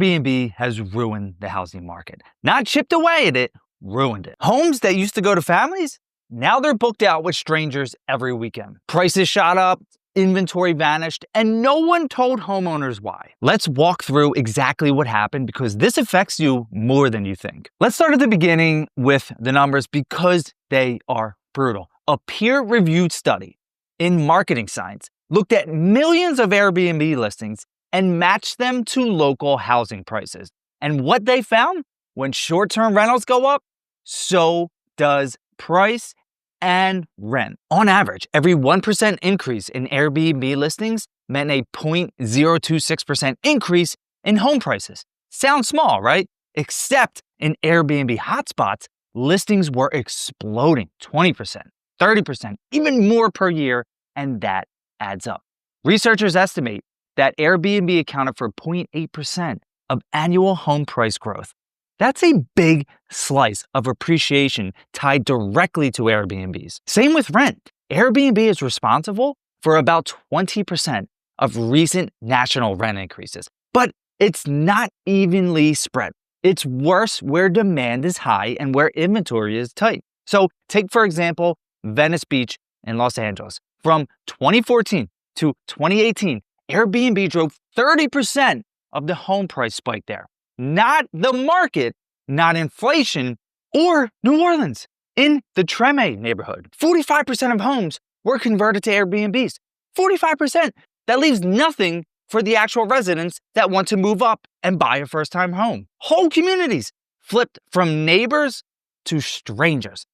Airbnb has ruined the housing market. Not chipped away at it, ruined it. Homes that used to go to families, now they're booked out with strangers every weekend. Prices shot up, inventory vanished, and no one told homeowners why. Let's walk through exactly what happened because this affects you more than you think. Let's start at the beginning with the numbers because they are brutal. A peer-reviewed study in marketing science looked at millions of Airbnb listings and matched them to local housing prices. And what they found? When short-term rentals go up, so does price and rent. On average, every 1% increase in Airbnb listings meant a 0.026% increase in home prices. Sounds small, right? Except in Airbnb hotspots, listings were exploding 20%, 30%, even more per year, and that adds up. Researchers estimate that Airbnb accounted for 0.8% of annual home price growth. That's a big slice of appreciation tied directly to Airbnbs. Same with rent. Airbnb is responsible for about 20% of recent national rent increases, but it's not evenly spread. It's worse where demand is high and where inventory is tight. So take, for example, Venice Beach in Los Angeles. From 2014 to 2018, Airbnb drove 30% of the home price spike there. Not the market, not inflation, or New Orleans. In the Treme neighborhood, 45% of homes were converted to Airbnbs. 45%. That leaves nothing for the actual residents that want to move up and buy a first-time home. Whole communities flipped from neighbors to strangers.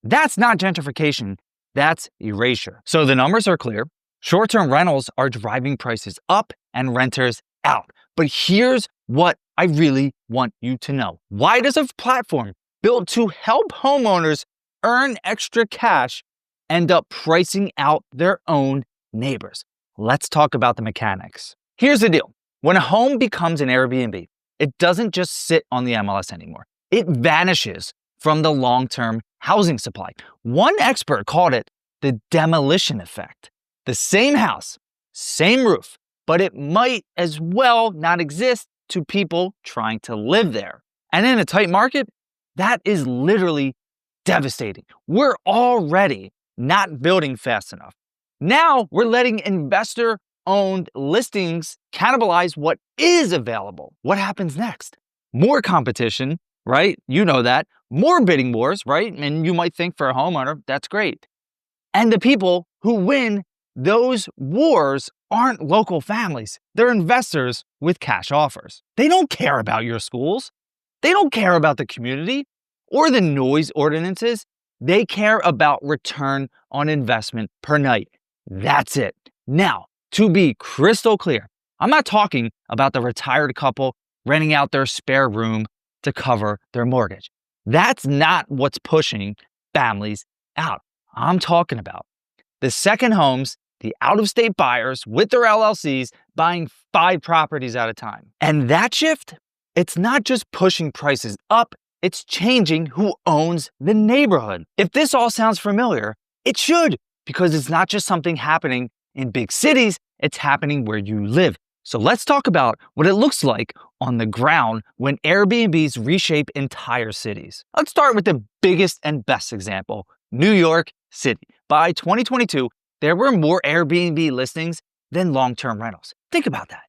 That's not gentrification, that's erasure. So the numbers are clear. Short-term rentals are driving prices up and renters out. But here's what I really want you to know. Why does a platform built to help homeowners earn extra cash end up pricing out their own neighbors? Let's talk about the mechanics. Here's the deal. When a home becomes an Airbnb, it doesn't just sit on the MLS anymore. It vanishes from the long-term housing supply. One expert called it the demolition effect. The same house, same roof, but it might as well not exist to people trying to live there. And in a tight market, that is literally devastating. We're already not building fast enough. Now we're letting investor-owned listings cannibalize what is available. What happens next? More competition, right? You know that. More bidding wars, right? And you might think for a homeowner, that's great. And the people who win those wars aren't local families. They're investors with cash offers. They don't care about your schools. They don't care about the community or the noise ordinances. They care about return on investment per night. That's it. Now, to be crystal clear, I'm not talking about the retired couple renting out their spare room to cover their mortgage. That's not what's pushing families out. I'm talking about the second homes, the out-of-state buyers with their LLCs buying 5 properties at a time. And that shift, it's not just pushing prices up, it's changing who owns the neighborhood. If this all sounds familiar, it should, because it's not just something happening in big cities, it's happening where you live. So let's talk about what it looks like on the ground when Airbnbs reshape entire cities. Let's start with the biggest and best example, New York City. By 2022, there were more Airbnb listings than long-term rentals. Think about that.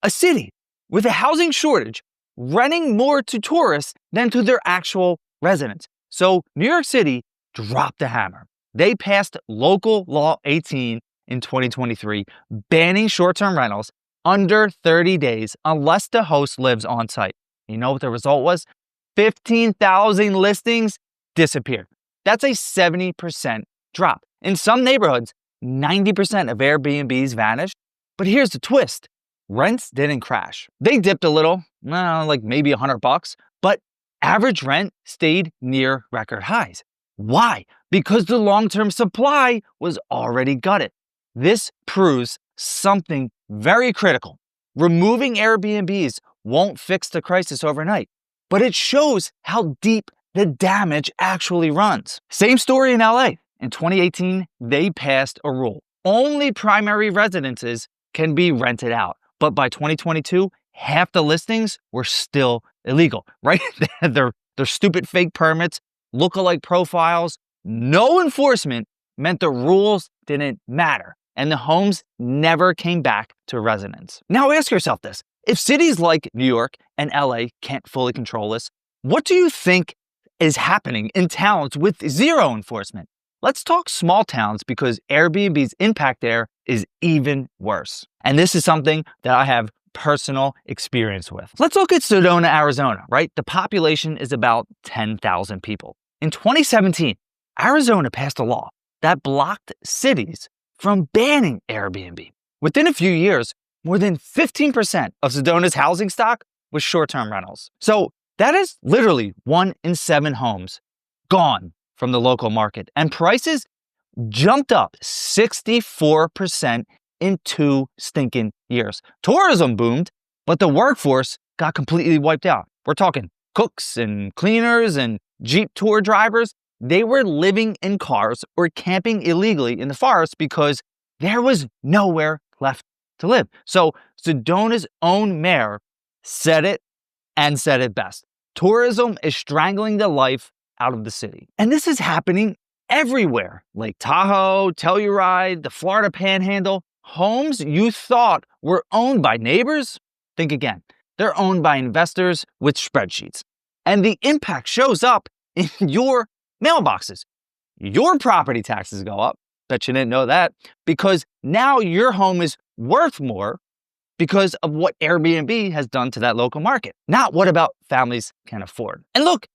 A city with a housing shortage renting more to tourists than to their actual residents. So New York City dropped the hammer. They passed Local Law 18 in 2023, banning short-term rentals under 30 days unless the host lives on site. You know what the result was? 15,000 listings disappeared. That's a 70% drop. In some neighborhoods, 90% of Airbnbs vanished. But here's the twist. Rents didn't crash. They dipped a little, like maybe $100, but average rent stayed near record highs. Why? Because the long-term supply was already gutted. This proves something very critical. Removing Airbnbs won't fix the crisis overnight, but it shows how deep the damage actually runs. Same story in LA. In 2018, they passed a rule. Only primary residences can be rented out. But by 2022, half the listings were still illegal, right? They're stupid fake permits, lookalike profiles, no enforcement meant the rules didn't matter, and the homes never came back to residents. Now ask yourself this. If cities like New York and LA can't fully control this, what do you think is happening in towns with zero enforcement? Let's talk small towns because Airbnb's impact there is even worse. And this is something that I have personal experience with. Let's look at Sedona, Arizona, right? The population is about 10,000 people. In 2017, Arizona passed a law that blocked cities from banning Airbnb. Within a few years, more than 15% of Sedona's housing stock was short-term rentals. So that is literally 1 in 7 homes gone from the local market. And prices jumped up 64% in 2 stinking years. Tourism boomed, but the workforce got completely wiped out. We're talking cooks and cleaners and Jeep tour drivers. They were living in cars or camping illegally in the forest because there was nowhere left to live. So Sedona's own mayor said it and said it best. Tourism is strangling the life out of the city. And this is happening everywhere. Lake Tahoe, Telluride, the Florida Panhandle. Homes you thought were owned by neighbors, think again. They're owned by investors with spreadsheets. And the impact shows up in your mailboxes. Your property taxes go up. Bet you didn't know that. Because now your home is worth more because of what Airbnb has done to that local market. Not what about families can afford. And look,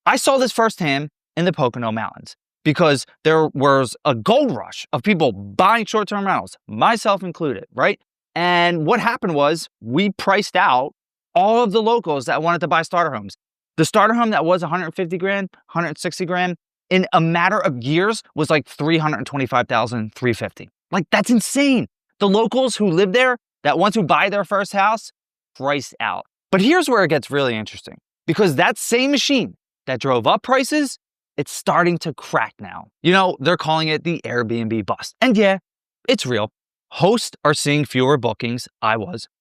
I saw this firsthand in the Pocono Mountains because there was a gold rush of people buying short-term rentals, myself included, right? And what happened was we priced out all of the locals that wanted to buy starter homes. The starter home that was 150 grand, 160 grand, in a matter of years was like 325,000, 350. Like, that's insane. The locals who live there, that ones who buy their first house, priced out. But here's where it gets really interesting, because that same machine that drove up prices, it's starting to crack now. You know, they're calling it the Airbnb bust. And yeah, it's real. Hosts are seeing fewer bookings.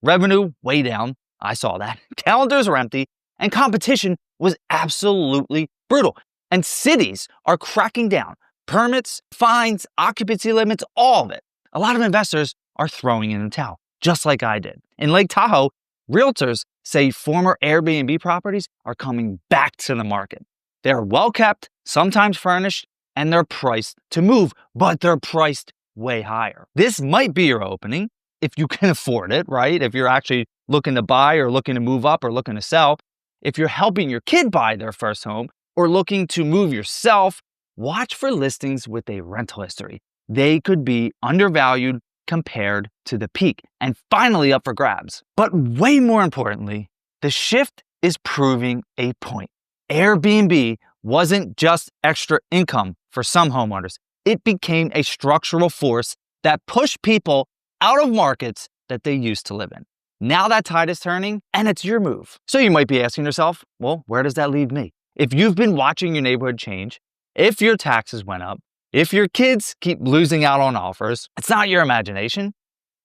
Revenue way down. I saw that. Calendars are empty. And competition was absolutely brutal. And cities are cracking down. Permits, fines, occupancy limits, all of it. A lot of investors are throwing in the towel, just like I did. In Lake Tahoe, realtors say former Airbnb properties are coming back to the market. They're well kept, sometimes furnished, and they're priced to move, but they're priced way higher. This might be your opening if you can afford it, right? If you're actually looking to buy or looking to move up or looking to sell. If you're helping your kid buy their first home or looking to move yourself, watch for listings with a rental history. They could be undervalued compared to the peak and finally up for grabs. But way more importantly, the shift is proving a point. Airbnb wasn't just extra income for some homeowners. It became a structural force that pushed people out of markets that they used to live in. Now that tide is turning, and it's your move. So you might be asking yourself, well, where does that leave me? If you've been watching your neighborhood change, if your taxes went up, if your kids keep losing out on offers, it's not your imagination,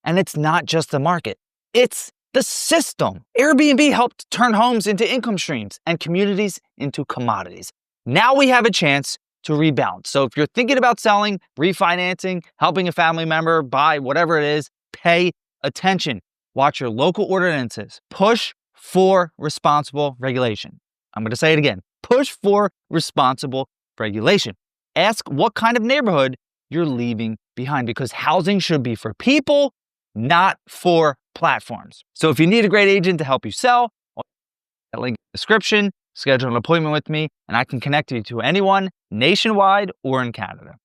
and it's not just the market. It's the system. Airbnb helped turn homes into income streams and communities into commodities. Now we have a chance to rebound. So if you're thinking about selling, refinancing, helping a family member buy whatever it is, pay attention. Watch your local ordinances. Push for responsible regulation. I'm going to say it again. Push for responsible regulation. Ask what kind of neighborhood you're leaving behind, because housing should be for people, not for platforms. So if you need a great agent to help you sell, that link in the description, schedule an appointment with me, and I can connect you to anyone nationwide or in Canada.